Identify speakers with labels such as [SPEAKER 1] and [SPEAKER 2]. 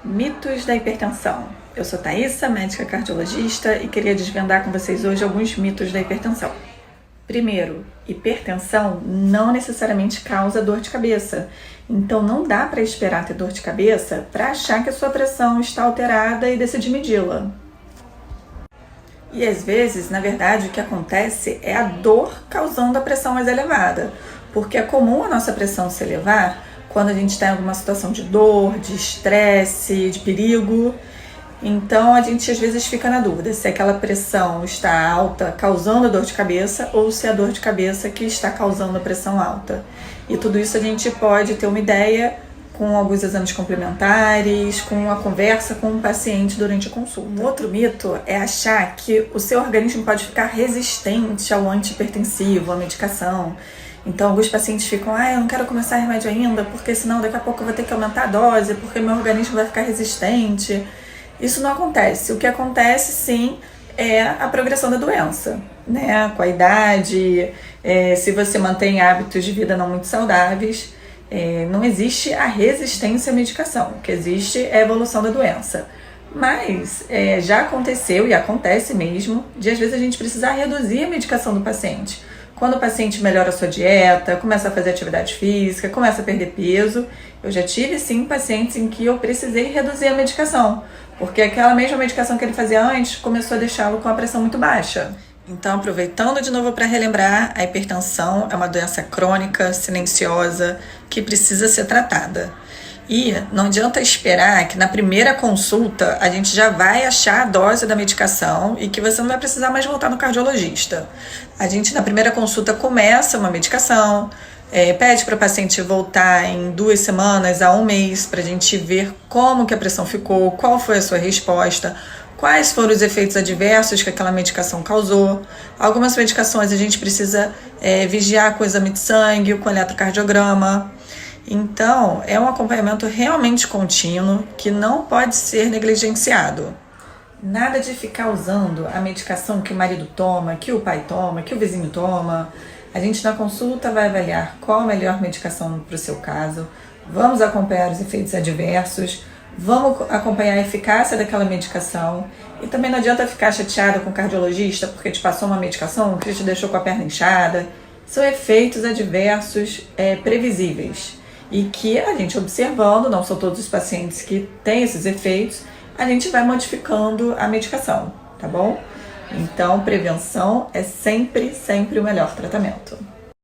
[SPEAKER 1] Mitos da hipertensão. Eu sou Thaisa, médica cardiologista, e queria desvendar com vocês hoje alguns mitos da hipertensão. Primeiro, hipertensão não necessariamente causa dor de cabeça. Então não dá para esperar ter dor de cabeça para achar que a sua pressão está alterada e decidir medi-la. E às vezes, na verdade, o que acontece é a dor causando a pressão mais elevada, porque é comum a nossa pressão se elevar quando a gente está em alguma situação de dor, de estresse, de perigo. Então a gente às vezes fica na dúvida se aquela pressão está alta causando a dor de cabeça ou se é a dor de cabeça que está causando a pressão alta. E tudo isso a gente pode ter uma ideia com alguns exames complementares, com a conversa com o paciente durante a consulta. Um outro mito é achar que o seu organismo pode ficar resistente ao antihipertensivo, à medicação. Então alguns pacientes ficam, eu não quero começar remédio ainda, porque senão daqui a pouco eu vou ter que aumentar a dose, porque meu organismo vai ficar resistente. Isso não acontece. O que acontece sim é a progressão da doença, né? Com a idade, se você mantém hábitos de vida não muito saudáveis, não existe a resistência à medicação. O que existe é a evolução da doença. Mas já aconteceu e acontece mesmo de às vezes a gente precisar reduzir a medicação do paciente. Quando o paciente melhora a sua dieta, começa a fazer atividade física, começa a perder peso, eu já tive sim pacientes em que eu precisei reduzir a medicação, porque aquela mesma medicação que ele fazia antes começou a deixá-lo com a pressão muito baixa. Então, aproveitando de novo para relembrar, a hipertensão é uma doença crônica, silenciosa, que precisa ser tratada. E não adianta esperar que na primeira consulta a gente já vai achar a dose da medicação e que você não vai precisar mais voltar no cardiologista. A gente na primeira consulta começa uma medicação, pede para o paciente voltar em 2 semanas a 1 mês para a gente ver como que a pressão ficou, qual foi a sua resposta, quais foram os efeitos adversos que aquela medicação causou. Algumas medicações a gente precisa vigiar com o exame de sangue, com o eletrocardiograma. Então, é um acompanhamento realmente contínuo que não pode ser negligenciado. Nada de ficar usando a medicação que o marido toma, que o pai toma, que o vizinho toma. A gente na consulta vai avaliar qual a melhor medicação para o seu caso, vamos acompanhar os efeitos adversos, vamos acompanhar a eficácia daquela medicação e também não adianta ficar chateada com o cardiologista porque te passou uma medicação que te deixou com a perna inchada. São efeitos adversos previsíveis e que a gente observando, não são todos os pacientes que têm esses efeitos, a gente vai modificando a medicação, tá bom? Então, prevenção é sempre o melhor tratamento.